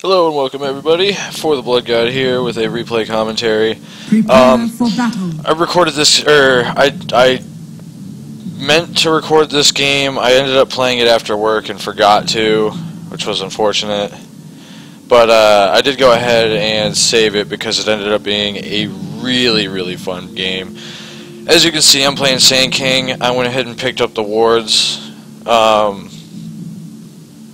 Hello and welcome everybody, For the Blood God here with a replay commentary. Prepare for battle. I recorded this, I meant to record this game. I ended up playing it after work and forgot to, which was unfortunate. But I did go ahead and save it because it ended up being a really fun game. As you can see, I'm playing Sandking. I went ahead and picked up the wards.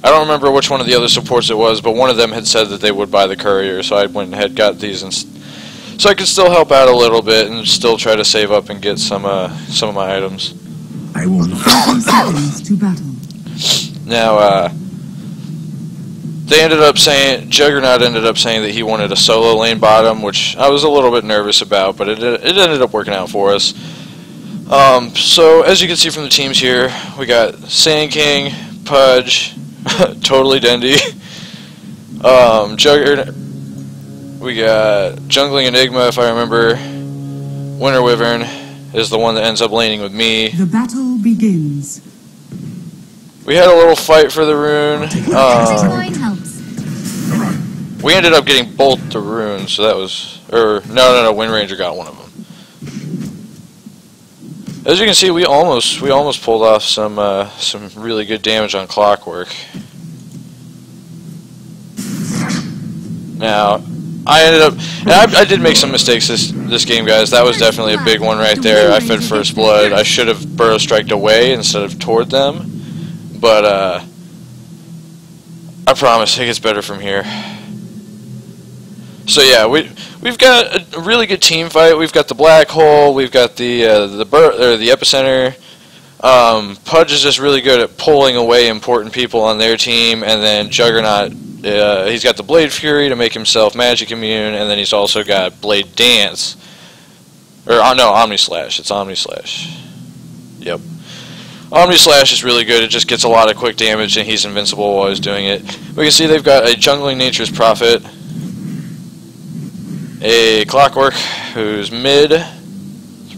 I don't remember which one of the other supports it was, but one of them had said that they would buy the courier, so I went ahead and got these, so I could still help out a little bit and still try to save up and get some of my items. I want 30 seconds to battle. Now, they ended up saying, Juggernaut ended up saying that he wanted a solo lane bottom, which I was a little bit nervous about, but it ended up working out for us. So as you can see from the teams here, we got Sandking, Pudge, totally Dendy. We got Jungling Enigma, if I remember. Winter Wyvern is the one that ends up laning with me. The battle begins. We had a little fight for the rune. We ended up getting both the runes, so that was... No, Wind Ranger got one of them. As you can see, we almost pulled off some really good damage on Clockwork. Now, I ended up, and I did make some mistakes this game, guys. That was definitely a big one right there. I fed first blood. I should have burrow striked away instead of toward them, but I promise it gets better from here. So yeah, we've got a really good team fight. We've got the black hole. We've got the epicenter. Pudge is just really good at pulling away important people on their team, and then Juggernaut, he's got the Blade Fury to make himself magic immune, and then he's also got Blade Dance. No, Omni Slash. It's Omni Slash. Yep. Omni Slash is really good. It just gets a lot of quick damage, and he's invincible while he's doing it. We can see they've got a Jungling Nature's Prophet, a Clockwork who's mid,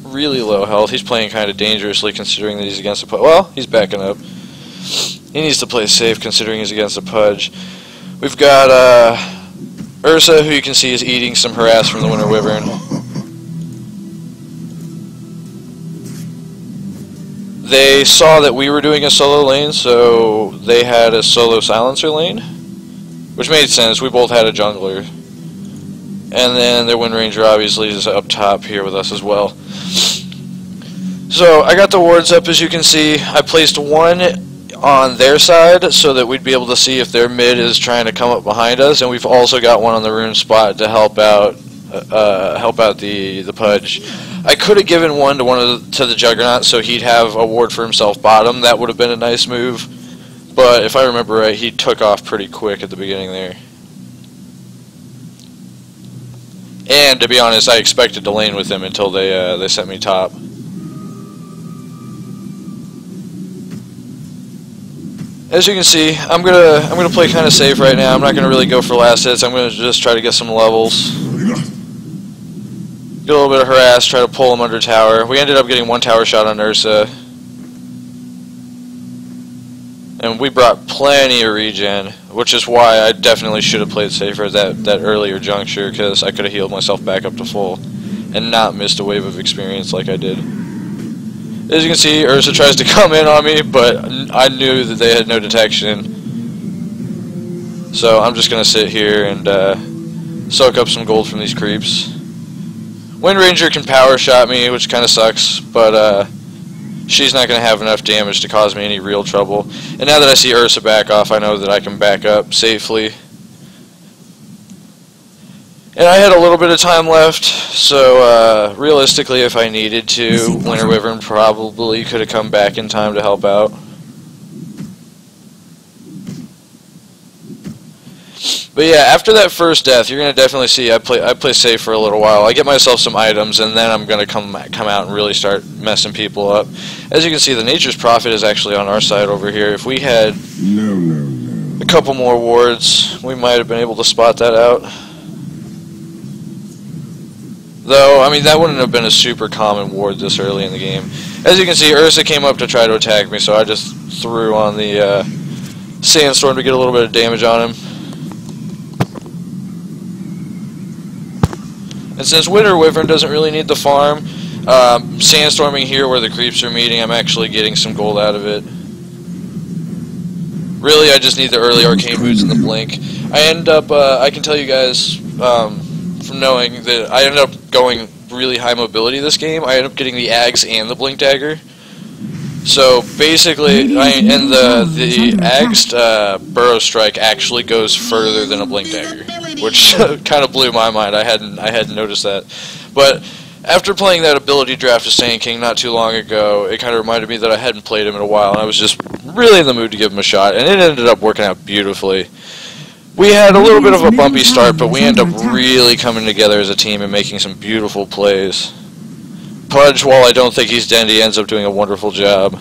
really low health. He's playing kind of dangerously considering that he's against a Pudge. Well, he's backing up. He needs to play safe considering he's against a Pudge. We've got Ursa, who you can see is eating some harass from the Winter Wyvern. They saw that we were doing a solo lane, so they had a solo silencer lane, which made sense. We both had a jungler. And then their Wind Ranger obviously is up top here with us as well. So I got the wards up, as you can see. I placed one on their side so that we'd be able to see if their mid is trying to come up behind us, and we've also got one on the rune spot to help out the Pudge. I could have given one to the Juggernaut so he'd have a ward for himself bottom. That would have been a nice move, but if I remember right, he took off pretty quick at the beginning there. And to be honest, I expected to lane with him until they sent me top. As you can see, I'm gonna play kind of safe right now. I'm not gonna really go for last hits. I'm gonna just try to get some levels, get a little bit of harass, try to pull him under tower. We ended up getting one tower shot on Ursa, and we brought plenty of regen, which is why I definitely should have played safer at that earlier juncture, because I could have healed myself back up to full and not missed a wave of experience like I did. As you can see, Ursa tries to come in on me, but I knew that they had no detection. So I'm just going to sit here and soak up some gold from these creeps. Wind Ranger can power shot me, which kind of sucks, but she's not going to have enough damage to cause me any real trouble. And now that I see Ursa back off, I know that I can back up safely. And I had a little bit of time left, so realistically, if I needed to, Winter Wyvern probably could have come back in time to help out. But yeah, after that first death, you're going to definitely see I play safe for a little while. I get myself some items, and then I'm going to come out and really start messing people up. As you can see, the Nature's Prophet is actually on our side over here. If we had a couple more wards, we might have been able to spot that out. Though, I mean, that wouldn't have been a super common ward this early in the game. As you can see, Ursa came up to try to attack me, so I just threw on the Sandstorm to get a little bit of damage on him. And since Winter Wyvern doesn't really need the farm, sandstorming here where the creeps are meeting, I'm actually getting some gold out of it. Really, I just need the early arcane boots and the blink. I end up, I can tell you guys from knowing that I ended up going really high mobility this game. I ended up getting the Axe and the blink dagger. So basically, the Axed Burrow Strike actually goes further than a blink dagger, which kind of blew my mind. I hadn't noticed that. But after playing that ability draft of Sandking not too long ago, it kind of reminded me that I hadn't played him in a while, and I was just really in the mood to give him a shot, and it ended up working out beautifully. We had a little bit of a bumpy start, but we ended up really coming together as a team and making some beautiful plays. Pudge, while I don't think he's Dendy, ends up doing a wonderful job.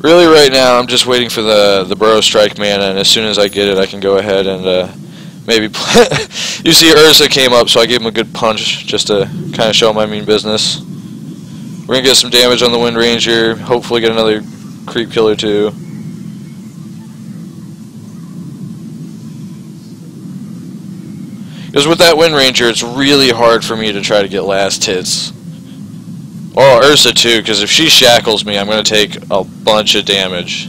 Really, right now, I'm just waiting for the Burrow Strike mana, and as soon as I get it, I can go ahead and maybe play. You see Ursa came up, so I gave him a good punch just to kind of show my mean business. We're going to get some damage on the Wind Ranger, hopefully get another creep killer too. Because with that Wind Ranger, it's really hard for me to try to get last hits. Well, Ursa too, because if she shackles me, I'm going to take a bunch of damage.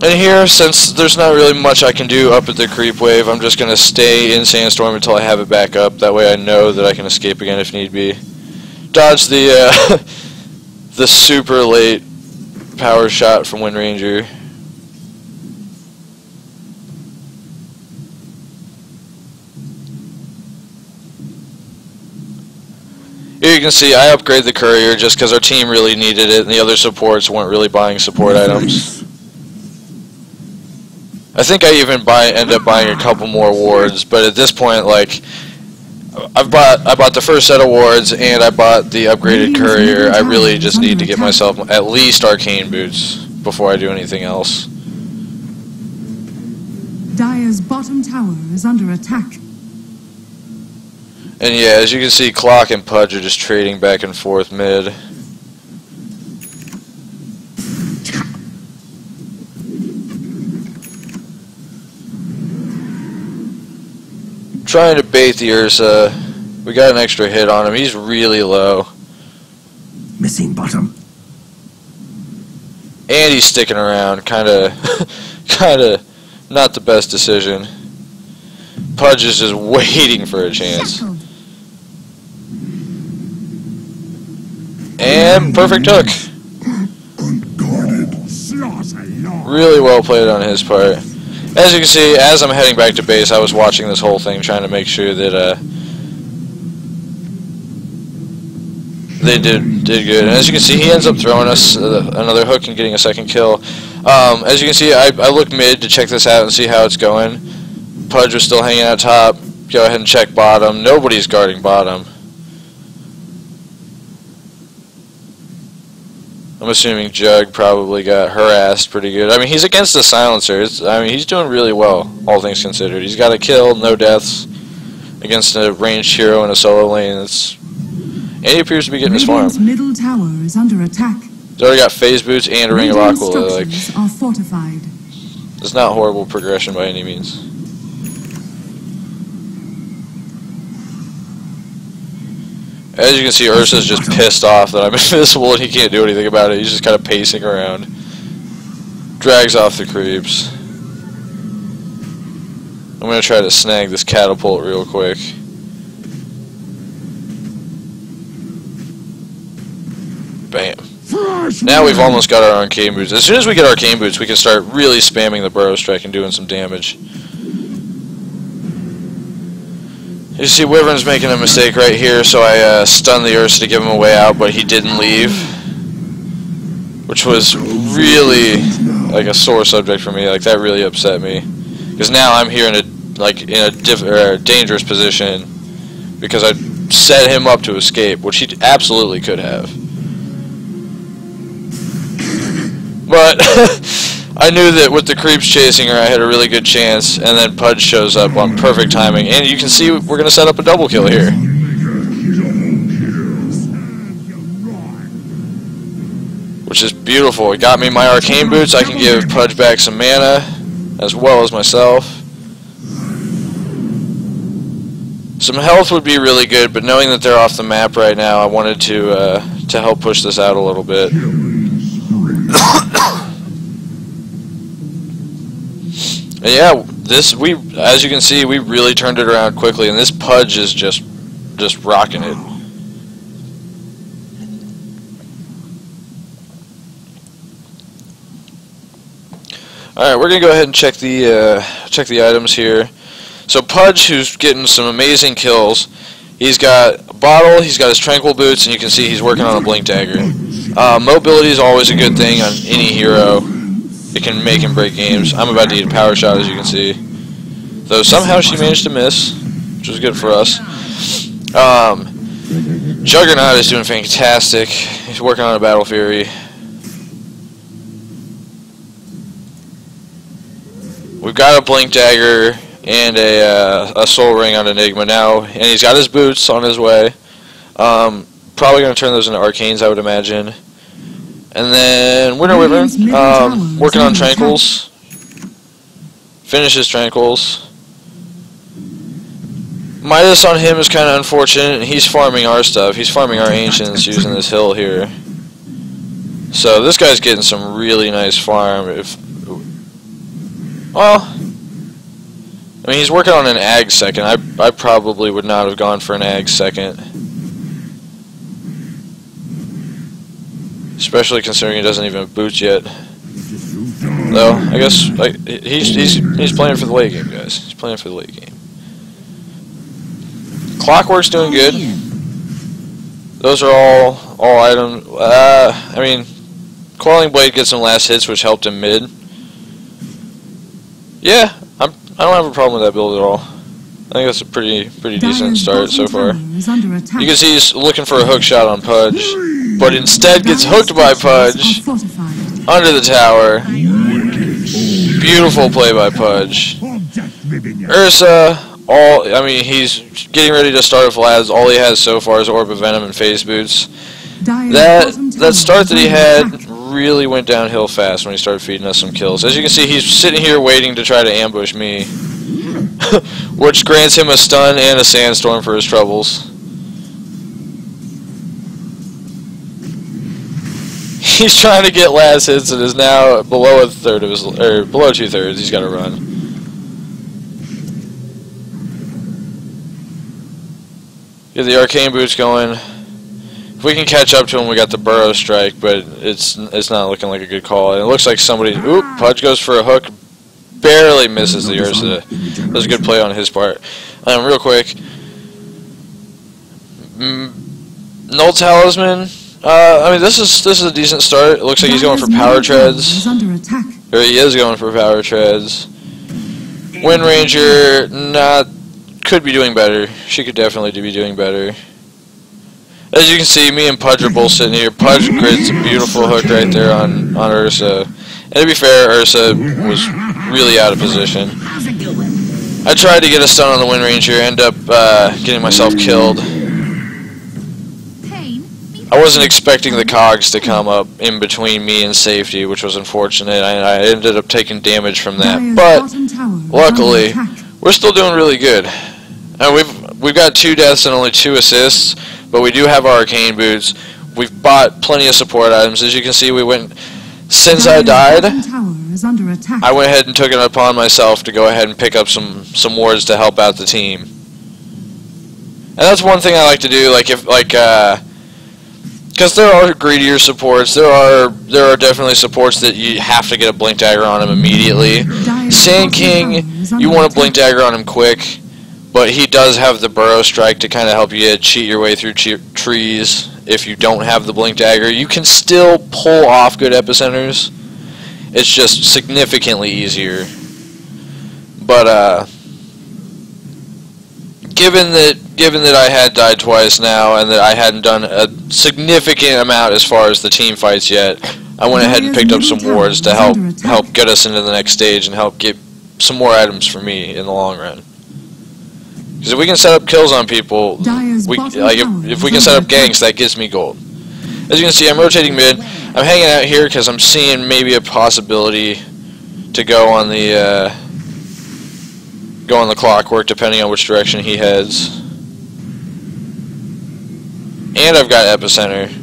And here, since there's not really much I can do up at the creep wave, I'm just going to stay in Sandstorm until I have it back up. That way I know that I can escape again if need be. Dodge the the super late power shot from Wind Ranger. Here you can see I upgraded the courier just because our team really needed it and the other supports weren't really buying support items. I think I even end up buying a couple more wards, but at this point, like, I bought the first set of wards and I bought the upgraded courier. I really just need to get myself at least arcane boots before I do anything else. Dire's bottom tower is under attack. And yeah, as you can see, Clock and Pudge are just trading back and forth mid. Trying to bait the Ursa. We got an extra hit on him. He's really low. Missing bottom. And he's sticking around. Kinda not the best decision. Pudge is just waiting for a chance. And perfect hook. Really well played on his part. As you can see, as I'm heading back to base, I was watching this whole thing, trying to make sure that they did good. And as you can see, he ends up throwing us another hook and getting a second kill. As you can see, I looked mid to check this out and see how it's going. Pudge was still hanging out top. Go ahead and check bottom. Nobody's guarding bottom. I'm assuming Jug probably got harassed pretty good. I mean, he's against the silencer. I mean, he's doing really well, all things considered. He's got a kill, no deaths, against a ranged hero in a solo lane. And he appears to be getting his farm. Middle tower is under attack. He's already got phase boots and a ring of Aquila. Like, are fortified. it's not horrible progression by any means. As you can see, Ursa's just pissed off that I'm invisible and he can't do anything about it. He's just kind of pacing around. Drags off the creeps. I'm going to try to snag this catapult real quick. Bam. Now we've almost got our arcane boots. As soon as we get arcane boots, we can start really spamming the Burrow Strike and doing some damage. You see Wyvern's making a mistake right here, so I stunned the Ursa to give him a way out, but he didn't leave. Which was really like a sore subject for me. Like, that really upset me. Because now I'm here in a dangerous position because I set him up to escape, which he absolutely could have. But I knew that with the creeps chasing her, I had a really good chance, and then Pudge shows up on perfect timing. And you can see we're going to set up a double kill here. Which is beautiful. It got me my arcane boots. I can give Pudge back some mana, as well as myself. Some health would be really good, but knowing that they're off the map right now, I wanted to help push this out a little bit. And yeah, as you can see, we really turned it around quickly, and this Pudge is just rocking it. All right, we're gonna go ahead and check the items here. So Pudge, who's getting some amazing kills, he's got a bottle, he's got his tranquil boots, and you can see he's working on a blink dagger. Mobility is always a good thing on any hero. It can make and break games. I'm about to eat a power shot, as you can see. Though somehow she managed to miss, which was good for us. Juggernaut is doing fantastic. He's working on a Battle Fury. We've got a Blink Dagger and a Soul Ring on Enigma now, and he's got his boots on his way. Probably going to turn those into Arcanes, I would imagine. And then Winter Wyvern, working on Tranquils. Finishes Tranquils. Midas on him is kind of unfortunate. He's farming our stuff. He's farming our Ancients using this hill here. So this guy's getting some really nice farm. Well, I mean, he's working on an Ag second. I probably would not have gone for an Ag second. Especially considering he doesn't even have boots yet. Though, I guess he's playing for the late game, guys. He's playing for the late game. Clockwork's doing good. Those are all items. I mean, Quelling Blade gets some last hits, which helped him mid. Yeah, I don't have a problem with that build at all. I think that's a pretty decent start so far. You can see he's looking for a hook shot on Pudge, but instead gets hooked by Pudge under the tower. Beautiful play by Pudge. Ursa, I mean, he's getting ready to start with Vlad's. All he has so far is Orb of Venom and Phase Boots. That start that he had really went downhill fast when he started feeding us some kills. As you can see, he's sitting here waiting to try to ambush me, which grants him a stun and a sandstorm for his troubles. He's trying to get last hits and is now below a third of his, or below 2/3. He's got to run. Get the arcane boots going. If we can catch up to him, we got the Burrow Strike, but it's not looking like a good call. And it looks like somebody. Oop! Pudge goes for a hook, barely misses the Ursa. That was a good play on his part. Real quick, Null Talisman. I mean, this is a decent start. It looks like he's going for Power Treads. Or he is going for Power Treads. Wind Ranger, could be doing better. She could definitely be doing better. As you can see, me and Pudge are both sitting here. Pudge grits a beautiful hook right there on Ursa. And to be fair, Ursa was really out of position. I tried to get a stun on the Wind Ranger, end up getting myself killed. I wasn't expecting the cogs to come up in between me and safety, which was unfortunate. I ended up taking damage from that. But luckily, we're still doing really good. And we've got 2 deaths and only 2 assists. But we do have our arcane boots. We've bought plenty of support items. As you can see, since I died, I went ahead and took it upon myself to go ahead and pick up some wards to help out the team. And that's one thing I like to do, because there are greedier supports. There are definitely supports that you have to get a blink dagger on him immediately. Sandking, you want a blink dagger on him quick. But he does have the Burrow Strike to kind of help you cheat your way through trees if you don't have the Blink Dagger. You can still pull off good epicenters. It's just significantly easier. But given that I had died twice now and that I hadn't done a significant amount as far as the team fights yet, I went ahead and picked up some wards to help get us into the next stage and help get some more items for me in the long run. Because if we can set up kills on people, if we can set up ganks, that gives me gold. As you can see, I'm rotating mid. I'm hanging out here because I'm seeing maybe a possibility to go on the clockwork, depending on which direction he heads. And I've got epicenter.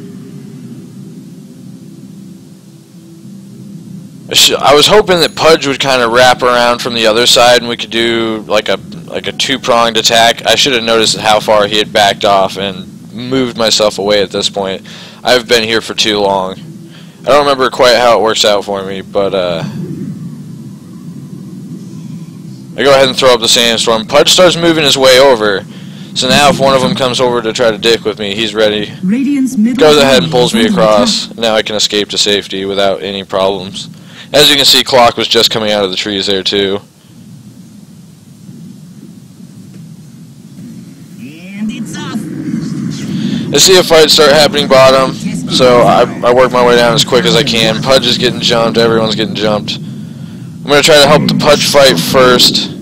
I was hoping that Pudge would kind of wrap around from the other side and we could do like a two-pronged attack. I should have noticed how far he had backed off and moved myself away at this point. I've been here for too long. I don't remember quite how it works out for me, but I go ahead and throw up the sandstorm. Pudge starts moving his way over. So now if one of them comes over to try to dick with me, he's ready. Goes ahead and pulls me across. Now I can escape to safety without any problems. As you can see, Clock was just coming out of the trees there too. And it's off. I see a fight start happening bottom, so I work my way down as quick as I can. Pudge is getting jumped, everyone's getting jumped. I'm going to try to help the Pudge fight first,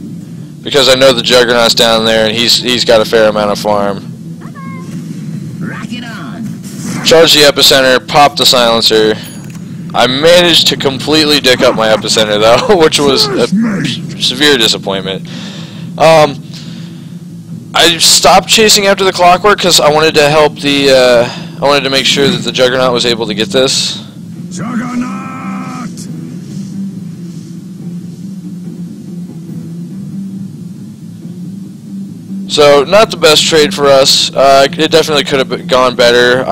because I know the Juggernaut's down there and he's got a fair amount of farm. Rock it on. Charge the epicenter, pop the silencer. I managed to completely dick up my epicenter though, which was a severe disappointment. I stopped chasing after the clockwork because I wanted to help the. I wanted to make sure that the Juggernaut was able to get this. Juggernaut! So not the best trade for us. It definitely could have gone better.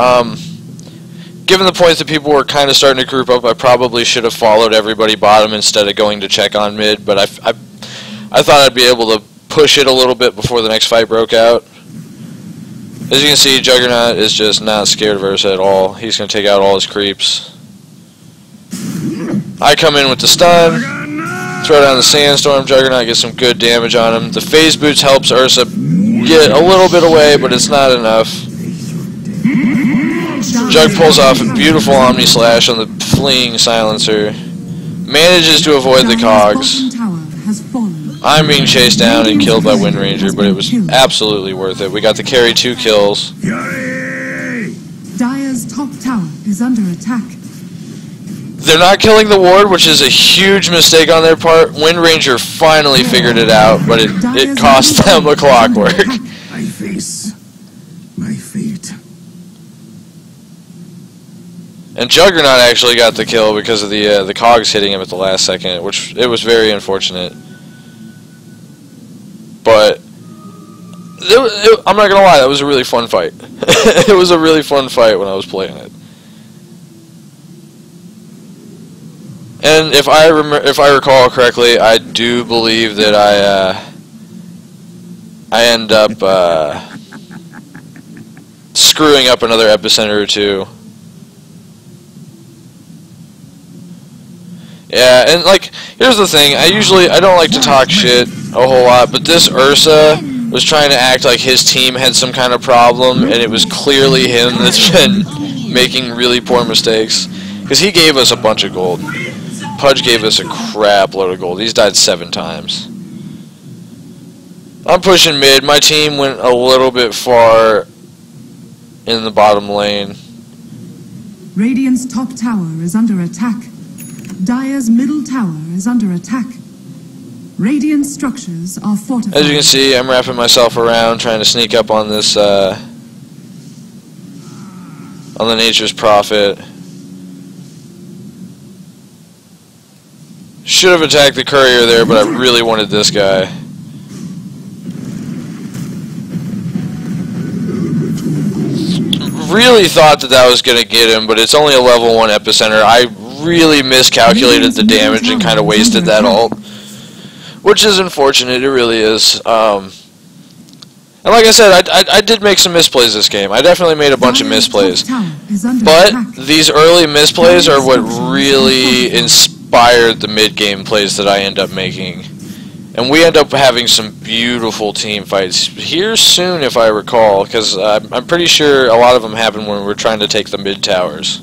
Given the point that people were kind of starting to group up, I probably should have followed everybody bottom instead of going to check on mid. But I thought I'd be able to push it a little bit before the next fight broke out. As you can see, Juggernaut is just not scared of Ursa at all. He's going to take out all his creeps. I come in with the stun, throw down the sandstorm. Juggernaut gets some good damage on him. The phase boots helps Ursa get a little bit away, but it's not enough. Jug pulls off a beautiful Omni Slash on the fleeing silencer. Manages to avoid the cogs. I'm being chased down and killed by Wind Ranger, but it was absolutely worth it. We got to carry 2 kills. Dire's top tower is under attack. They're not killing the ward, which is a huge mistake on their part. Wind Ranger finally figured it out, but it cost them a clockwork. I face my fate. And Juggernaut actually got the kill because of the cogs hitting him at the last second, which it was very unfortunate. But I'm not gonna lie, that was a really fun fight. It was a really fun fight when I was playing it. And if I recall correctly, I do believe that I end up screwing up another epicenter or two. Yeah, and like, here's the thing, I don't like to talk shit a whole lot, but this Ursa was trying to act like his team had some kind of problem, and it was clearly him that's been making really poor mistakes, because he gave us a bunch of gold. Pudge gave us a crap load of gold. He's died 7 times. I'm pushing mid. My team went a little bit far in the bottom lane. Radiant's top tower is under attack. Dire's middle tower is under attack. Radiant structures are fortified. As you can see, I'm wrapping myself around, trying to sneak up on this, on the Nature's Prophet. Should have attacked the courier there, but I really wanted this guy. Really thought that was going to get him, but it's only a level 1 epicenter. I really miscalculated the damage and kind of wasted that ult, which is unfortunate. It really is. And like I said, I did make some misplays this game. I definitely made a bunch of misplays, but these early misplays are what really inspired the mid-game plays that I end up making. And we end up having some beautiful team fights here soon, if I recall, because I'm pretty sure a lot of them happened when we were trying to take the mid towers.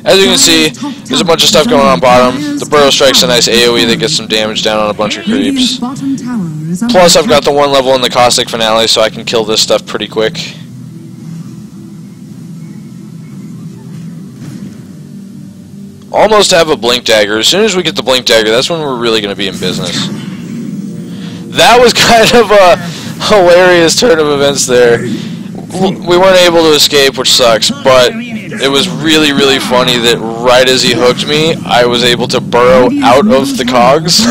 As you can see, there's a bunch of stuff going on bottom. The Burrow Strike's a nice AoE that gets some damage down on a bunch of creeps. Plus, I've got the one level in the Caustic Finale, so I can kill this stuff pretty quick. Almost have a Blink Dagger. As soon as we get the Blink Dagger, that's when we're really going to be in business. That was kind of a hilarious turn of events there. We weren't able to escape, which sucks, but it was really, really funny that right as he hooked me, I was able to burrow out of the cogs.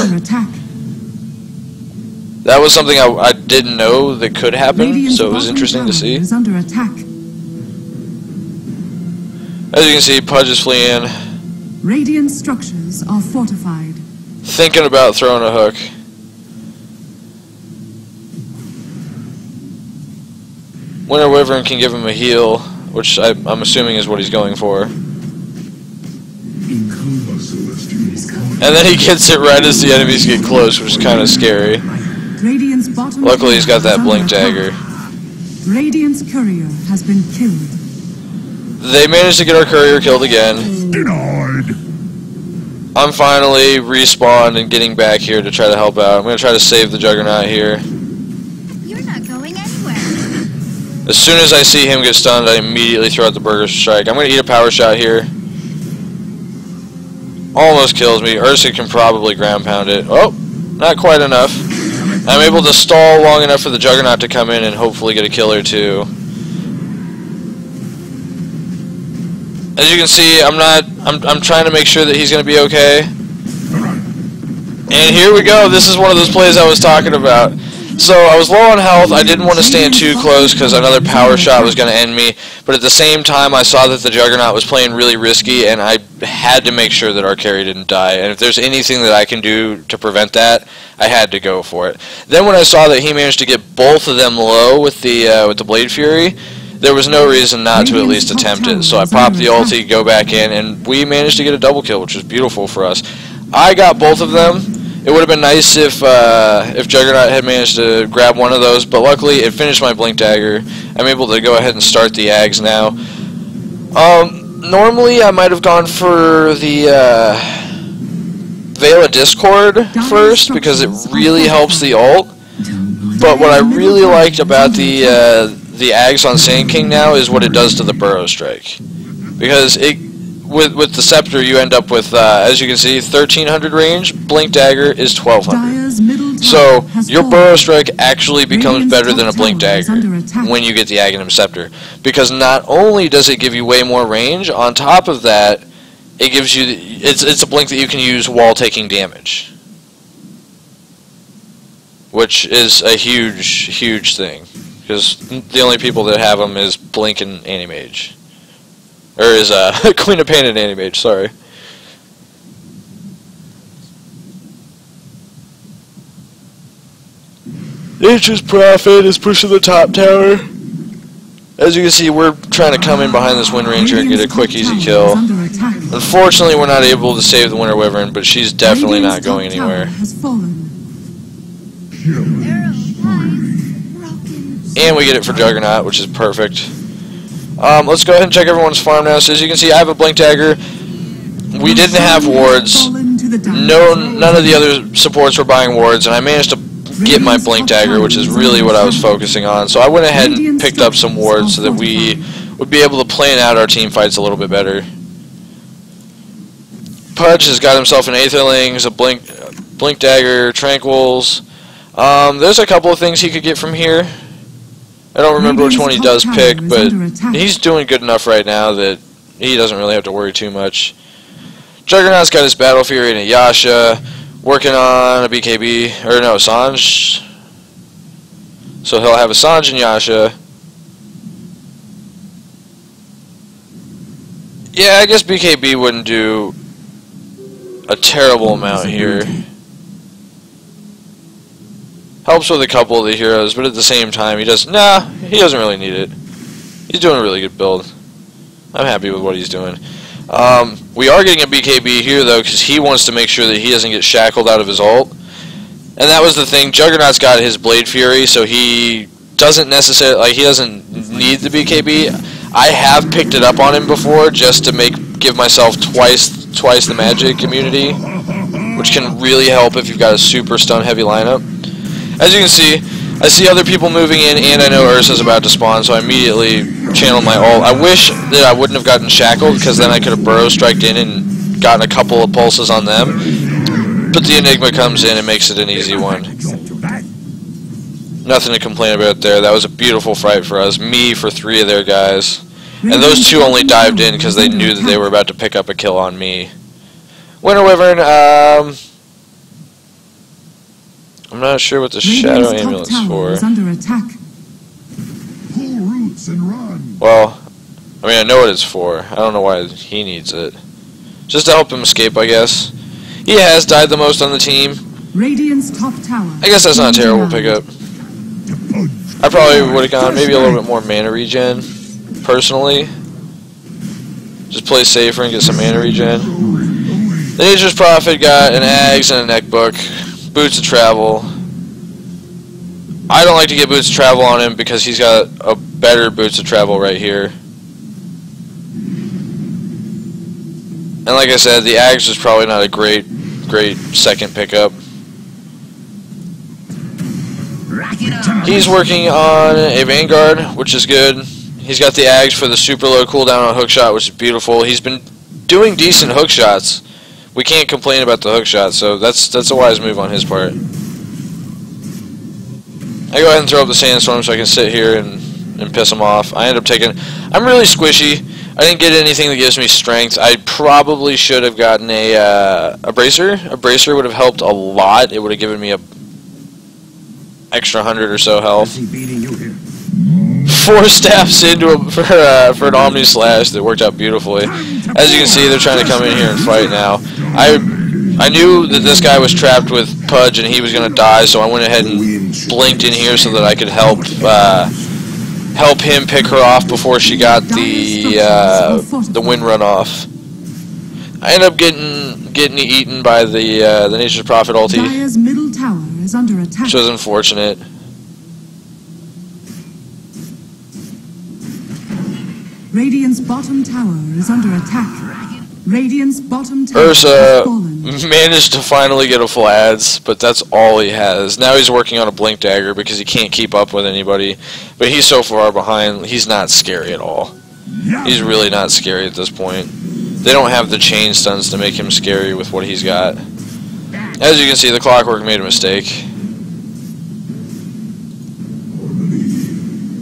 That was something I didn't know that could happen, so it was interesting to see. As you can see, Pudge is fleeing. Radiant structures are fortified. Thinking about throwing a hook. Winter Wyvern can give him a heal, which I'm assuming is what he's going for. And then he gets it right as the enemies get close, which is kind of scary. Luckily he's got that Blink Dagger. Radiant's courier has been killed. They managed to get our courier killed again. Denied. I'm finally respawned and getting back here to try to help out. I'm going to try to save the Juggernaut here. You're not going anywhere. As soon as I see him get stunned, I immediately throw out the Burger Strike. I'm going to eat a power shot here. Almost kills me. Ursa can probably ground pound it. Oh, not quite enough. I'm able to stall long enough for the Juggernaut to come in and hopefully get a kill or two. As you can see, I'm trying to make sure that he's going to be okay. And here we go. This is one of those plays I was talking about. So I was low on health. I didn't want to stand too close because another power shot was going to end me. But at the same time, I saw that the Juggernaut was playing really risky, and I had to make sure that our carry didn't die. And if there's anything that I can do to prevent that, I had to go for it. Then when I saw that he managed to get both of them low with the Blade Fury, there was no reason not to at least attempt it. So I popped the ulti, go back in, and we managed to get a double kill, which was beautiful for us. I got both of them. It would have been nice if Juggernaut had managed to grab one of those, but luckily it finished my Blink Dagger. I'm able to go ahead and start the Ags now. Normally I might have gone for the Veil of Discord first, because it really helps the ult. But what I really liked about the Ags on Sandking now is what it does to the Burrow Strike. Because with the Scepter you end up with, as you can see, 1300 range, Blink Dagger is 1200. So your Burrow Strike actually becomes better than a Blink Dagger when you get the Aghanim Scepter. Because not only does it give you way more range, on top of that, it gives you, it's a blink that you can use while taking damage. Which is a huge, huge thing. Because the only people that have them is Blink and Animage. Or is Queen of Pain and Animage, sorry. Nature's Prophet is pushing the top tower. As you can see, we're trying to come in behind this Wind Ranger and get a quick, easy kill. Unfortunately, we're not able to save the Winter Wyvern, but she's definitely not going anywhere. And we get it for Juggernaut, which is perfect. Let's go ahead and check everyone's farm now. So as you can see, I have a Blink Dagger. We didn't have wards. None of the other supports were buying wards, and I managed to get my Blink Dagger, which is really what I was focusing on. So I went ahead and picked up some wards so that we would be able to plan out our team fights a little bit better. Pudge has got himself an Aetherlings, a Blink Dagger, Tranquils. There's a couple of things he could get from here. I don't remember which one he does pick, but he's doing good enough right now that he doesn't really have to worry too much. Juggernaut's got his Battle Fury and a Yasha, working on a BKB, or no, Sanj. So he'll have a Sanj and Yasha. Yeah, I guess BKB wouldn't do a terrible amount here. Helps with a couple of the heroes, but at the same time, he doesn't really need it. He's doing a really good build. I'm happy with what he's doing. We are getting a BKB here, though, because he wants to make sure that he doesn't get shackled out of his ult. And that was the thing. Juggernaut's got his Blade Fury, so he doesn't necessarily, he doesn't need the BKB. I have picked it up on him before just to make give myself twice the magic immunity, which can really help if you've got a super stun heavy lineup. As you can see, I see other people moving in, and I know Ursa's about to spawn, so I immediately channeled my ult. I wish that I wouldn't have gotten shackled, because then I could have burrow striked in and gotten a couple of pulses on them. But the Enigma comes in and makes it an easy one. Nothing to complain about there. That was a beautiful fight for us. Me for 3 of their guys. And those 2 only dived in because they knew that they were about to pick up a kill on me. Winter Wyvern, I'm not sure what the Shadow Amulet's for. Well, I mean, I know what it's for. I don't know why he needs it. Just to help him escape, I guess. He has died the most on the team. Radiant's top tower. I guess that's not a terrible pickup. I probably would have gone maybe a little bit more mana regen, personally. Just play safer and get some mana regen. The Nature's Prophet got an Ags and a neck book. Boots of Travel. I don't like to get Boots of Travel on him because he's got a better Boots of Travel right here. And like I said, the Ags is probably not a great second pickup. He's working on a Vanguard, which is good. He's got the Ags for the super low cooldown on hookshot, which is beautiful. He's been doing decent hookshots. We can't complain about the hookshot, so that's a wise move on his part. I go ahead and throw up the Sandstorm so I can sit here and piss him off. I end up taking... I'm really squishy. I didn't get anything that gives me strength. I probably should have gotten a Bracer. A Bracer would have helped a lot. It would have given me a extra 100 or so health. 4 staffs into for an Omni Slash that worked out beautifully. As you can see, they're trying to come in here and fight now. I knew that this guy was trapped with Pudge and he was going to die, so I went ahead and blinked in here so that I could help him pick her off before she got the wind run off. I ended up getting eaten by the Nature's Prophet ulti, Dire's middle tower is under attack. which was unfortunate. Radiant's bottom tower is under attack. Radiant's bottom tower Ursa has fallen. managed to finally get a Flads, but that's all he has. Now he's working on a Blink Dagger because he can't keep up with anybody. But he's so far behind, he's not scary at all. He's really not scary at this point. They don't have the chain stuns to make him scary with what he's got. As you can see, the Clockwork made a mistake.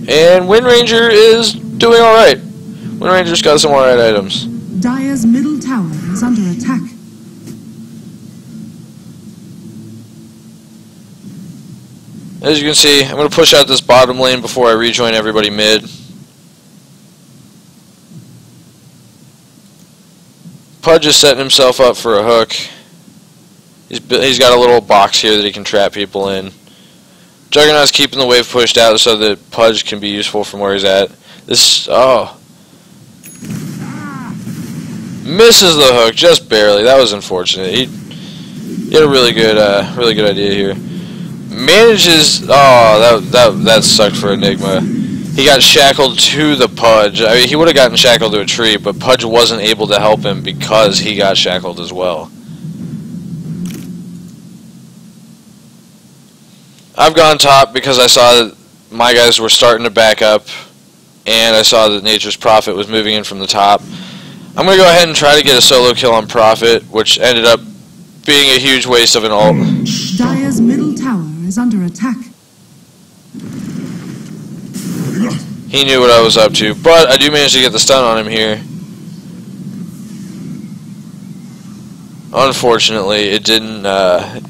And Wind Ranger is doing alright. Wind Ranger's got some alright items. Dire's middle tower is under attack. As you can see, I'm going to push out this bottom lane before I rejoin everybody mid. Pudge is setting himself up for a hook. He's got a little box here that he can trap people in. Juggernaut's keeping the wave pushed out so that Pudge can be useful from where he's at. Misses the hook just barely. That was unfortunate. He had a really good idea here. Manages. Oh, that sucked for Enigma. He got shackled to the Pudge. I mean, he would have gotten shackled to a tree, but Pudge wasn't able to help him because he got shackled as well. I've gone top because I saw that my guys were starting to back up, and I saw that Nature's Prophet was moving in from the top. I'm going to go ahead and try to get a solo kill on Prophet, which ended up being a huge waste of an ult. Dire's middle tower is under attack. He knew what I was up to, but I do manage to get the stun on him here. Unfortunately, it didn't.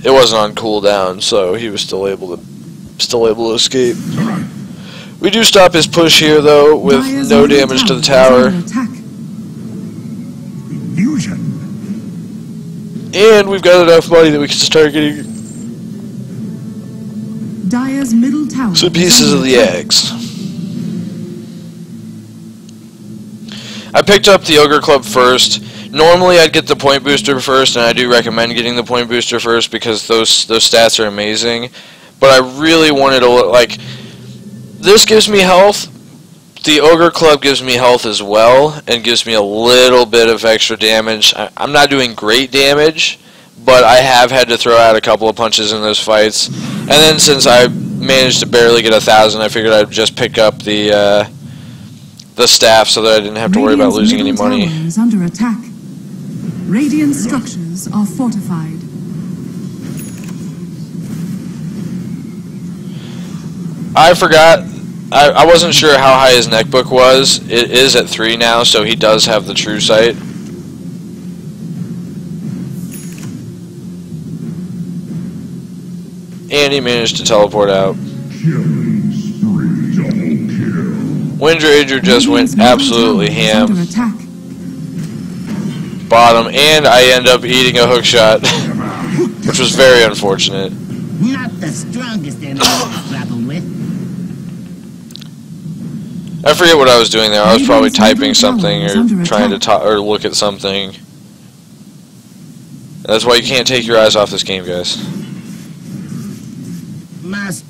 It wasn't on cooldown, so he was still able to escape. We do stop his push here, though, with no damage to the tower. And we've got enough money that we can start getting Dire's middle tower some pieces of the eggs. I picked up the Ogre Club first. Normally I'd get the point booster first, and I do recommend getting the point booster first because those stats are amazing. But I really wanted to look like this gives me health The Ogre Club gives me health as well, and gives me a little bit of extra damage. I'm not doing great damage, but I have had to throw out a couple of punches in those fights. And then since I managed to barely get 1,000, I figured I'd just pick up the staff so that I didn't have to worry about losing any money. Radiant's middle tower is under attack. Radiant structures are fortified. I forgot. I wasn't sure how high his neck book was. It is at 3 now, so he does have the true sight. And he managed to teleport out. Windranger just went absolutely ham. Bottom, and I end up eating a hook shot, which was very unfortunate. Not the strongest enemy to grapple with. I forget what I was doing there. I was probably typing something or trying to or look at something. That's why you can't take your eyes off this game, guys.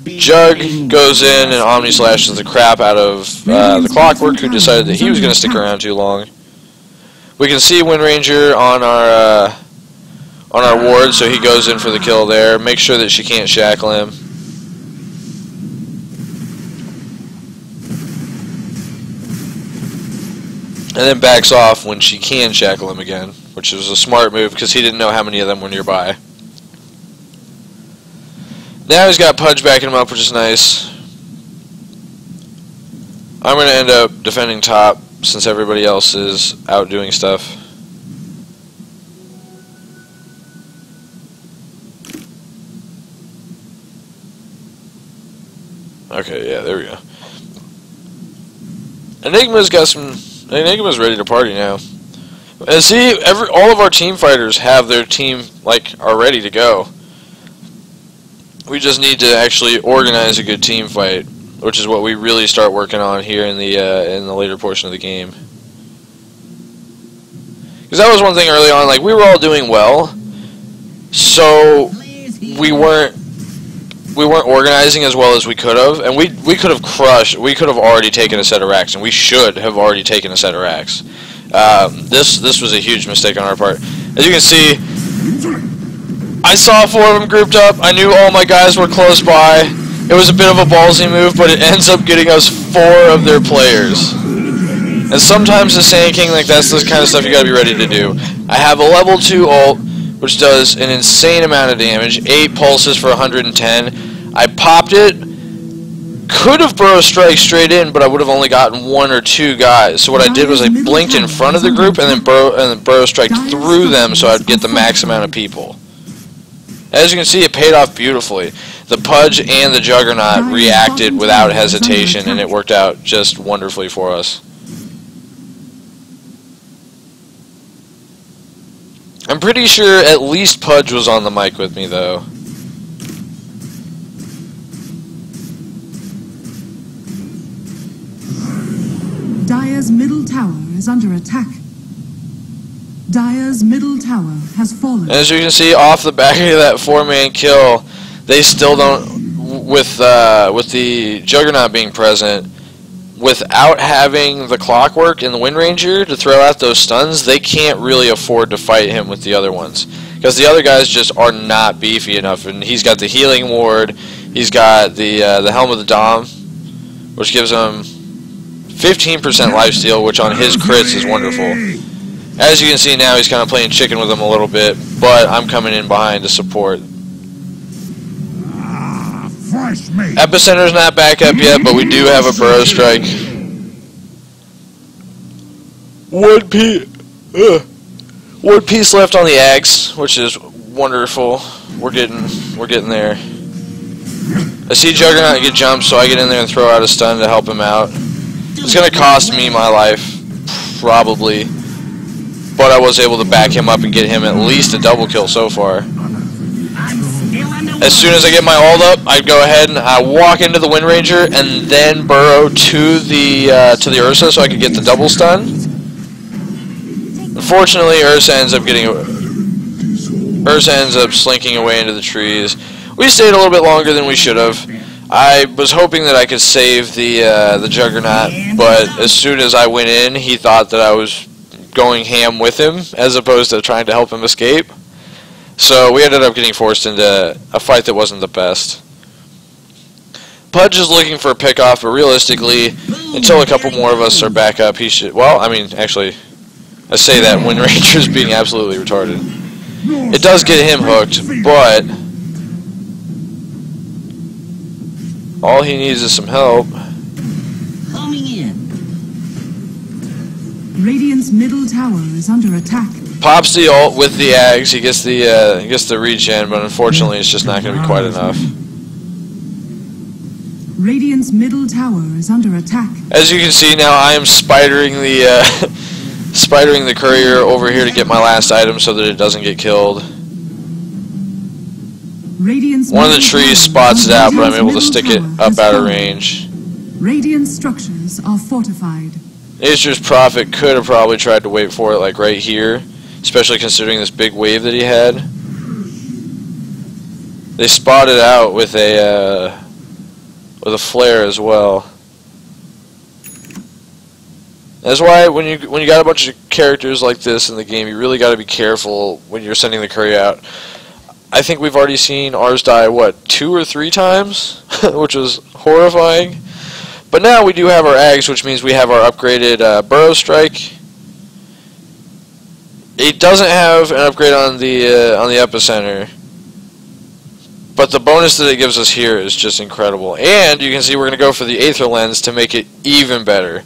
Jug goes in and Omni slashes the crap out of the Clockwork, who decided that he was going to stick around too long. We can see Windranger on our ward, so he goes in for the kill there. Make sure that she can't shackle him. And then backs off when she can shackle him again, which was a smart move because he didn't know how many of them were nearby. Now he's got Pudge backing him up, which is nice. I'm going to end up defending top since everybody else is out doing stuff. Okay, yeah, there we go. Enigma's ready to party now. And see, all of our team fighters have their team, are ready to go. We just need to actually organize a good team fight, which is what we really start working on here in the later portion of the game. Because that was one thing early on, we were all doing well, so we weren't organizing as well as we could have, and we could have crushed. We could have already taken a set of racks, and we should have already taken a set of racks. This was a huge mistake on our part. As you can see, I saw 4 of them grouped up. I knew all my guys were close by. It was a bit of a ballsy move, but it ends up getting us 4 of their players. And sometimes the Sandking, that's the kind of stuff you gotta be ready to do. I have a level 2 ult, which does an insane amount of damage, 8 pulses for 110. I popped it, could have Burrow Strike straight in, but I would have only gotten 1 or 2 guys. So what I did was I blinked in front of the group and then Burrow Strike through them so I'd get the max amount of people. As you can see, it paid off beautifully. The Pudge and the Juggernaut reacted without hesitation, and it worked out just wonderfully for us. I'm pretty sure at least Pudge was on the mic with me, though. Dire's middle tower is under attack. Dire's middle tower has fallen. As you can see, off the back of that 4-man kill, they still don't, with the Juggernaut being present, without having the Clockwork and the Windranger to throw out those stuns, they can't really afford to fight him with the other ones. Because the other guys just are not beefy enough, and he's got the Healing Ward, he's got the Helm of the Dom, which gives him 15% lifesteal, which on his crits is wonderful. As you can see now, he's kind of playing chicken with him a little bit, but I'm coming in behind to support. Epicenter's not back up yet, but we do have a Burrow Strike. 1 piece left on the Ags, which is wonderful. We're getting there. I see Juggernaut get jumped, so I get in there and throw out a stun to help him out. It's going to cost me my life, probably. But I was able to back him up and get him at least a double kill so far. As soon as I get my ult up, I go ahead and I walk into the Windranger and then burrow to the Ursa so I can get the double stun. Unfortunately, Ursa ends up slinking away into the trees. We stayed a little bit longer than we should have. I was hoping that I could save the Juggernaut, but as soon as I went in, he thought that I was going ham with him, as opposed to trying to help him escape. So we ended up getting forced into a fight that wasn't the best. Pudge is looking for a pickoff, but realistically, until a couple more of us are back up, he should... Well, I mean, actually, I say that when Ranger's being absolutely retarded. It does get him hooked, but... all he needs is some help. Homing in. Radiant's middle tower is under attack. Pops the ult with the Ags. He gets the regen, but unfortunately, it's just not going to be quite enough. Radiant's middle tower is under attack. As you can see now, I am spidering the spidering the courier over here to get my last item so that it doesn't get killed. Radiant's One of the trees spots it out, but I'm able to stick it up out of range. Radiant structures are fortified. Nature's Prophet could have probably tried to wait for it, like right here, especially considering this big wave that he had. They spotted out with a flare as well. That's why when you got a bunch of characters like this in the game, you really got to be careful when you're sending the courier out. I think we've already seen ours die, what, 2 or 3 times? Which was horrifying. But now we do have our Ags, which means we have our upgraded Burrow Strike. It doesn't have an upgrade on the Epicenter. But the bonus that it gives us here is just incredible. And you can see we're going to go for the Aether Lens to make it even better.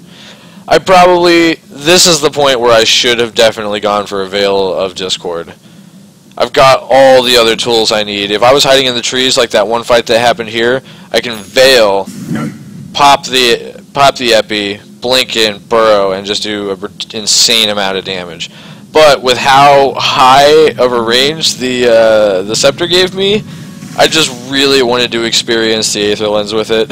This is the point where I should have definitely gone for a Veil of Discord. I've got all the other tools I need. If I was hiding in the trees like that one fight that happened here, I can Veil, pop the Epi, blink in, burrow, and just do an insane amount of damage. But with how high of a range the Scepter gave me, I just really wanted to experience the Aether Lens with it.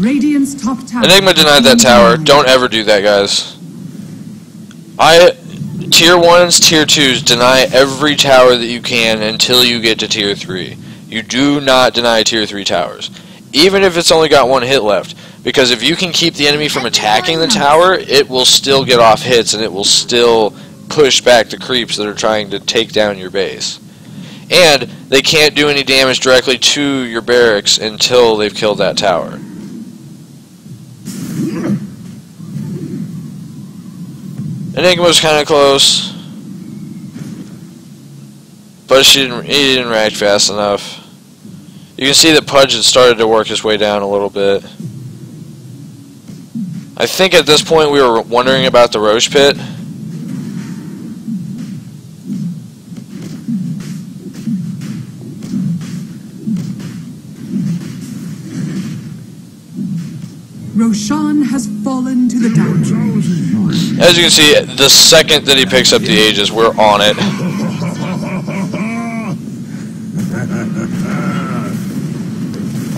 Radiant's top tower. Enigma denied that tower. Don't ever do that, guys. Tier 1s, Tier 2s, deny every tower that you can until you get to Tier 3. You do not deny Tier 3 towers. Even if it's only got 1 hit left. Because if you can keep the enemy from attacking the tower, it will still get off hits and it will still push back the creeps that are trying to take down your base. And they can't do any damage directly to your barracks until they've killed that tower. Enigma was kind of close, but he didn't react fast enough. You can see that Pudge had started to work his way down a little bit. I think at this point we were wondering about the Roche Pit. Roshan has fallen to the dungeon. As you can see, the second that he picks up the Aegis, we're on it.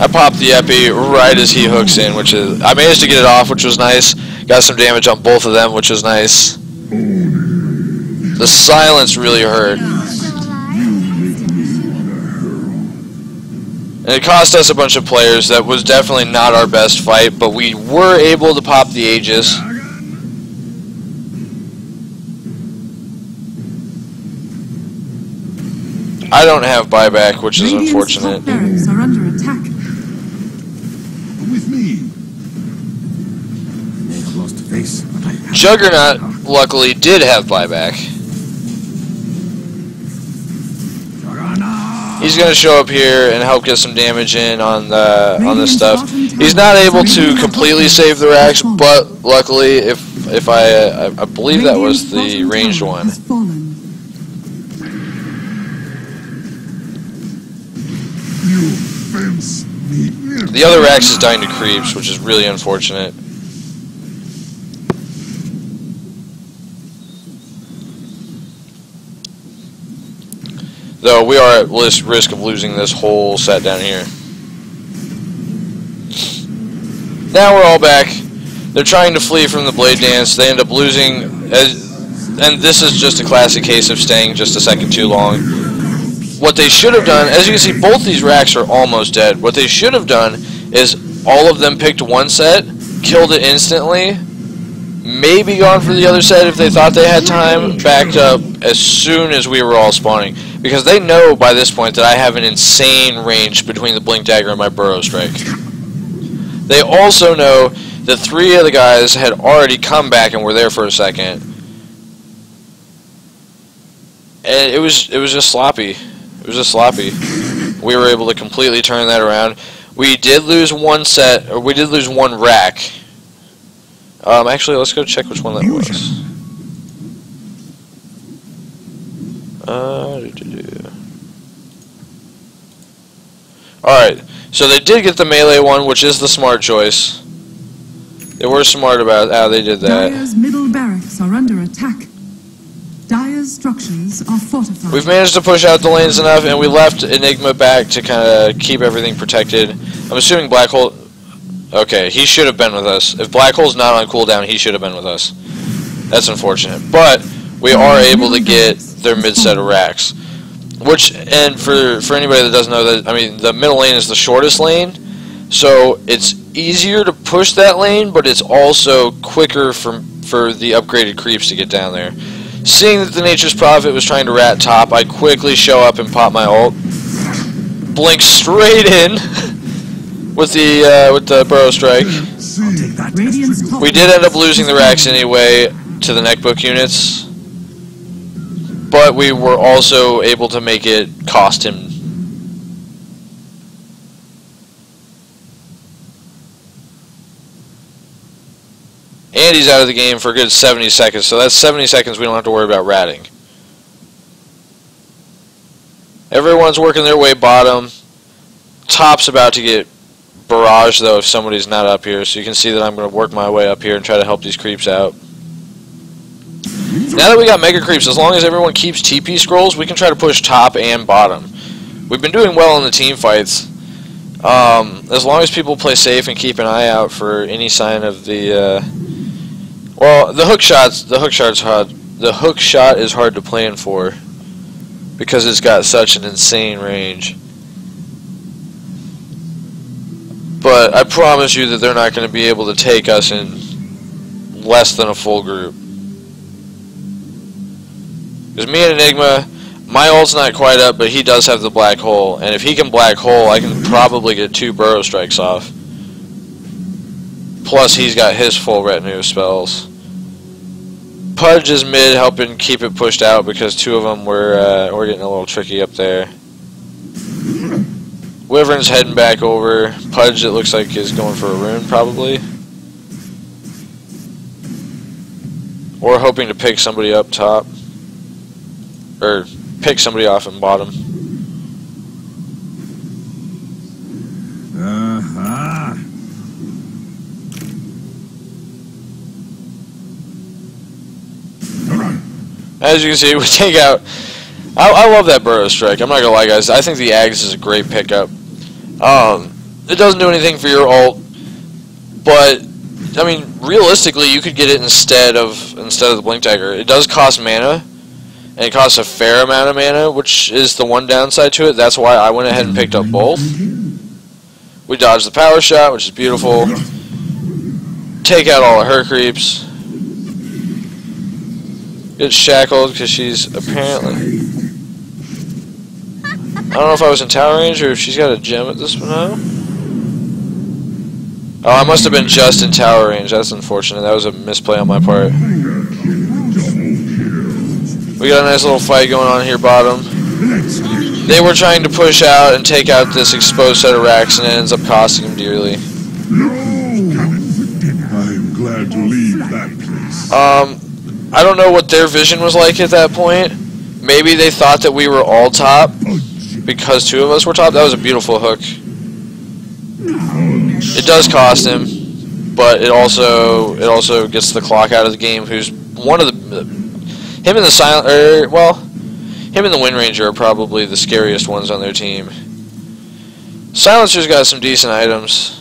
I popped the Epi right as he hooks in, I managed to get it off, which was nice. Got some damage on both of them, which was nice. The silence really hurt. And it cost us a bunch of players. That was definitely not our best fight, but we were able to pop the Aegis. I don't have buyback, which is unfortunate. Barracks are under attack. With me. Lost face, but I have Juggernaut, luckily, did have buyback. He's going to show up here and help get some damage in on this stuff. He's not able to completely save the racks, but luckily, if I believe that was the ranged one. The other racks is dying to creeps, which is really unfortunate. Though we are at risk of losing this whole set down here. Now we're all back. They're trying to flee from the Blade Dance. They end up losing, and this is just a classic case of staying just a second too long. what they should have done, as you can see, both these racks are almost dead. What they should have done is all of them picked one set, killed it instantly, maybe gone for the other set if they thought they had time, backed up as soon as we were all spawning. Because they know by this point that I have an insane range between the Blink Dagger and my Burrow Strike. They also know that 3 of the guys had already come back and were there for a second. And it was just sloppy. It was just sloppy. We were able to completely turn that around. We did lose one set, or we did lose one rack. Actually, let's go check which one that was. Alright, so they did get the melee one, which is the smart choice. They were smart about how they did that. Dire's middle barracks are under attack. Dire's structures are fortified. We've managed to push out the lanes enough, and we left Enigma back to kind of keep everything protected. I'm assuming Black Hole... Okay, he should have been with us. If Black Hole's not on cooldown, he should have been with us. That's unfortunate. But we are able to get their mid set of racks. Which, and for anybody that doesn't know, that I mean, the middle lane is the shortest lane, so it's easier to push that lane, but it's also quicker for the upgraded creeps to get down there. Seeing that the Nature's Prophet was trying to rat top, I quickly show up and pop my ult, blink straight in with the Burrow Strike. We did end up losing the racks anyway to the neckbook units, but we were also able to make it cost him. And he's out of the game for a good 70 seconds, so that's 70 seconds we don't have to worry about ratting. Everyone's working their way bottom. Top's about to get barraged, though, if somebody's not up here, so you can see that I'm going to work my way up here and try to help these creeps out. Now that we got mega creeps, as long as everyone keeps TP scrolls, we can try to push top and bottom. We've been doing well in the team fights. As long as people play safe and keep an eye out for any sign of the well, the hook shot is hard to plan for because it's got such an insane range. But I promise you that they're not going to be able to take us in less than a full group. Because me and Enigma, my ult's not quite up, but he does have the Black Hole. And if he can Black Hole, I can probably get 2 Burrow Strikes off. Plus, he's got his full retinue of spells. Pudge is mid, helping keep it pushed out because 2 of them were getting a little tricky up there. Wyvern's heading back over. Pudge, it looks like, is going for a rune, probably. Or hoping to pick somebody up top. Or pick somebody off in bottom. As you can see, we take out... I love that Burrow Strike. I'm not going to lie, guys. I think the Ags is a great pickup. It doesn't do anything for your ult, but, I mean, realistically, you could get it instead of the Blink Dagger. It does cost mana, and it costs a fair amount of mana, which is the one downside to it. That's why I went ahead and picked up both. We dodged the power shot, which is beautiful. Take out all of her creeps. Get shackled because she's apparently... I don't know if I was in tower range or if she's got a gem at this point now. Oh, I must have been just in tower range. That's unfortunate. That was a misplay on my part. We got a nice little fight going on here bottom. They were trying to push out and take out this exposed set of racks, and it ends up costing them dearly. I'm glad to leave that place. I don't know what their vision was like at that point. Maybe they thought that we were all top because 2 of us were top. That was a beautiful hook. It does cost him, but it also gets the clock out of the game. Who's one of him and the silent him and the Wind Ranger are probably the scariest ones on their team. Silencer's got some decent items.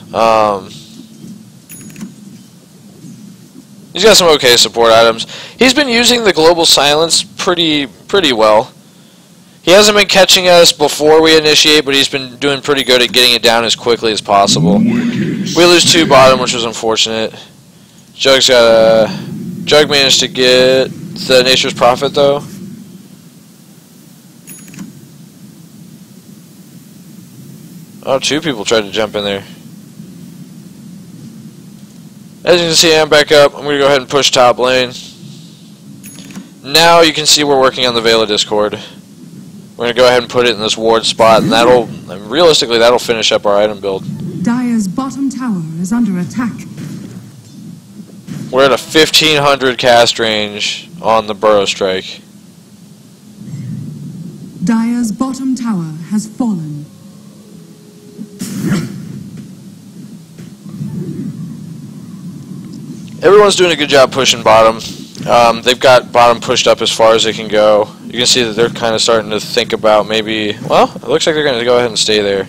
He's got some okay support items. He's been using the global silence pretty well. He hasn't been catching us before we initiate, but he's been doing pretty good at getting it down as quickly as possible. We lose 2 bottom, which was unfortunate. Jug managed to get the Nature's Prophet, though. Oh, 2 people tried to jump in there. As you can see, I'm back up. I'm going to go ahead and push top lane. Now you can see we're working on the Veil of Discord. We're going to go ahead and put it in this ward spot, and that'll, realistically, that'll finish up our item build. Dire's bottom tower is under attack. We're at a 1500 cast range on the Burrow Strike. Dire's bottom tower has fallen. Everyone's doing a good job pushing bottom. They've got bottom pushed up as far as they can go. You can see that they're kind of starting to think about maybe, well, it looks like they're going to go ahead and stay there.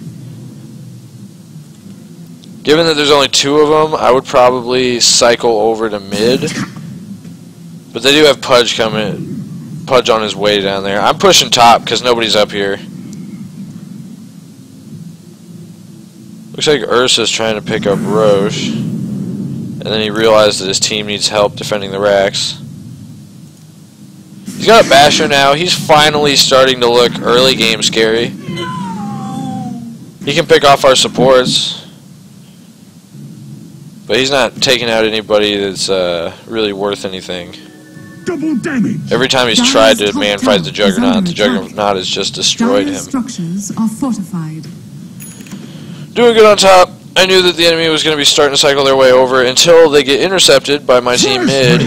Given that there's only 2 of them, I would probably cycle over to mid. But they do have Pudge coming, Pudge on his way down there. I'm pushing top because nobody's up here. Looks like Ursa's trying to pick up Roche. And then he realized that his team needs help defending the racks. He's got a Basher now. He's finally starting to look early game scary. He can pick off our supports. But he's not taking out anybody that's really worth anything. Double damage. Every time he's tried to man fight the Juggernaut has just destroyed him. Structures are fortified. Doing good on top. I knew that the enemy was going to be starting to cycle their way over until they get intercepted by my team mid.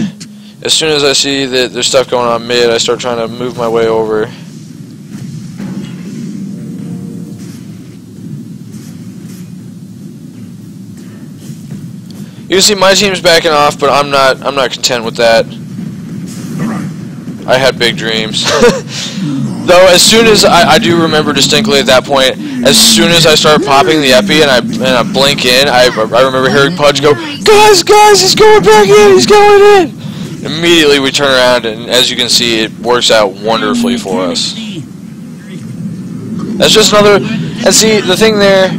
As soon as I see that there's stuff going on mid, I start trying to move my way over. You can see my team's backing off, but I'm not content with that. I had big dreams. Though as soon as I do remember distinctly at that point, as soon as I start popping the epi and I blink in, I remember hearing Pudge go, guys, he's going back in, he's going in. Immediately we turn around, and as you can see, it works out wonderfully for us. That's just another, and see, the thing there,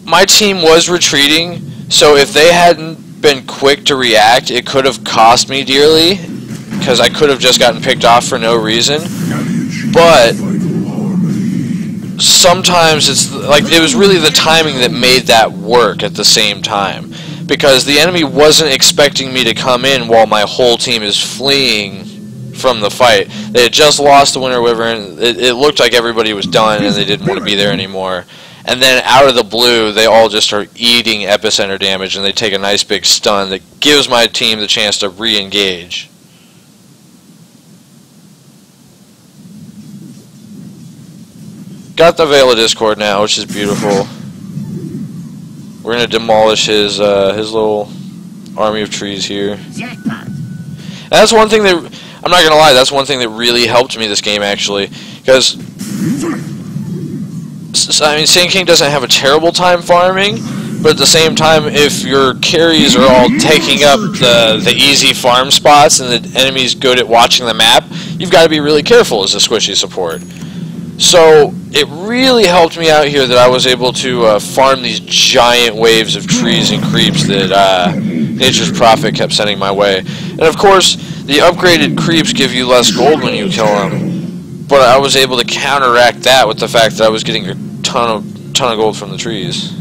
my team was retreating, so if they hadn't been quick to react, it could have cost me dearly, because I could have just gotten picked off for no reason. But sometimes it's like it was really the timing that made that work at the same time, because the enemy wasn't expecting me to come in while my whole team is fleeing from the fight. They had just lost the Winter Wyvern. It looked like everybody was done and they didn't want to be there anymore. And then out of the blue, they all just start eating epicenter damage, and they take a nice big stun that gives my team the chance to re-engage. Got the Veil of Discord now, which is beautiful. We're gonna demolish his little army of trees here. And that's one thing that I'm not gonna lie. That's one thing that really helped me this game, actually, because I mean, Sandking doesn't have a terrible time farming, but at the same time, if your carries are all taking up the easy farm spots and the enemy's good at watching the map, you've got to be really careful as a squishy support. So it really helped me out here that I was able to farm these giant waves of trees and creeps that Nature's Prophet kept sending my way. And of course, the upgraded creeps give you less gold when you kill them, but I was able to counteract that with the fact that I was getting a ton of gold from the trees.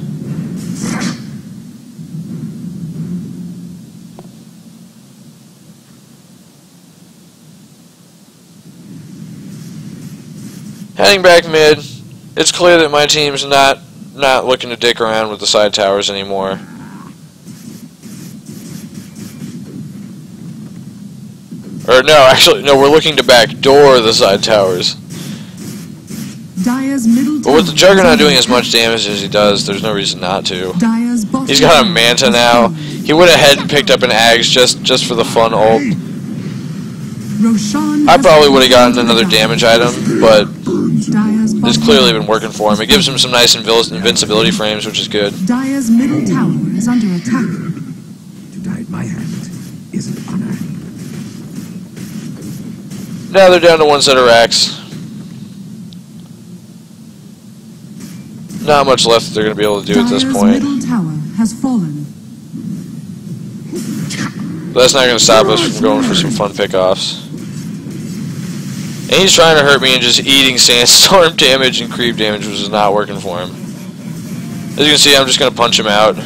Heading back mid, it's clear that my team's not looking to dick around with the side towers anymore. Or no, actually, no, we're looking to backdoor the side towers. But with the Juggernaut doing as much damage as he does, there's no reason not to. He's got a Manta now. He went ahead and picked up an Ags just for the fun ult. I probably would have gotten another damage item, but it's clearly been working for him. It gives him some nice invincibility frames, which is good. Dire's middle tower is under attack. To die at my hand is an honor. Now they're down to one set of racks. not much left that they're going to be able to do at this Dire's point. middle tower has fallen. But that's not going to stop us from going for some fun pickoffs. And he's trying to hurt me and just eating sandstorm damage and creep damage, which is not working for him. As you can see, I'm just going to punch him out. And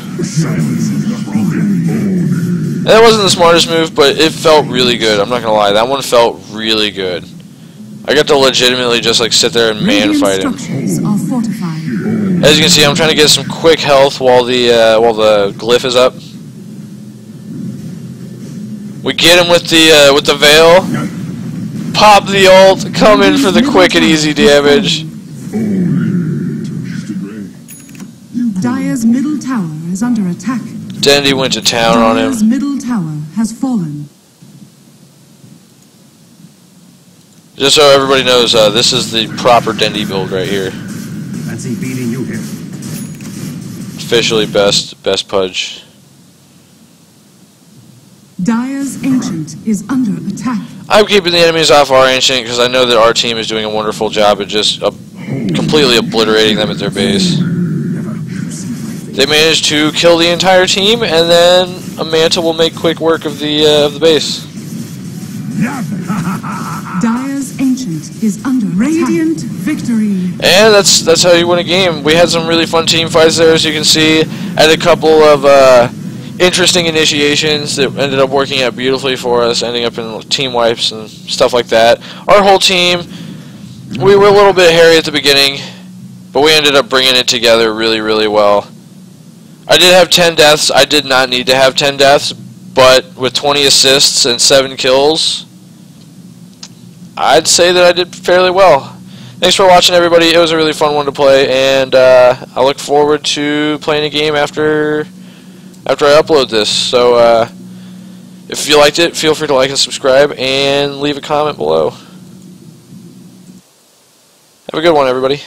that wasn't the smartest move, but it felt really good. I'm not going to lie. That one felt really good. I got to legitimately just like sit there and man fight him. Structures are fortified. As you can see, I'm trying to get some quick health while the glyph is up. We get him with the veil. Pop the ult. Come in for the quick and easy damage. Dire's middle tower is under attack. Dendy went to town on him. Dire's middle tower has fallen. Just so everybody knows, this is the proper Dendy build right here. Fancy beating you here. Officially best pudge. Dire's ancient is under attack. I'm keeping the enemies off our ancient because I know that our team is doing a wonderful job of just completely obliterating them at their base. They managed to kill the entire team, and then a Manta will make quick work of the base. Dire's ancient is under radiant victory. And that's how you win a game. We had some really fun team fights there, as you can see. Had a couple of interesting initiations that ended up working out beautifully for us, ending up in team wipes and stuff like that. Our whole team, we were a little bit hairy at the beginning, but we ended up bringing it together really, really well. I did have 10 deaths. I did not need to have 10 deaths, but with 20 assists and 7 kills, I'd say that I did fairly well. Thanks for watching, everybody. It was a really fun one to play, and I look forward to playing a game after I upload this. So if you liked it, feel free to like and subscribe, and leave a comment below. Have a good one, everybody.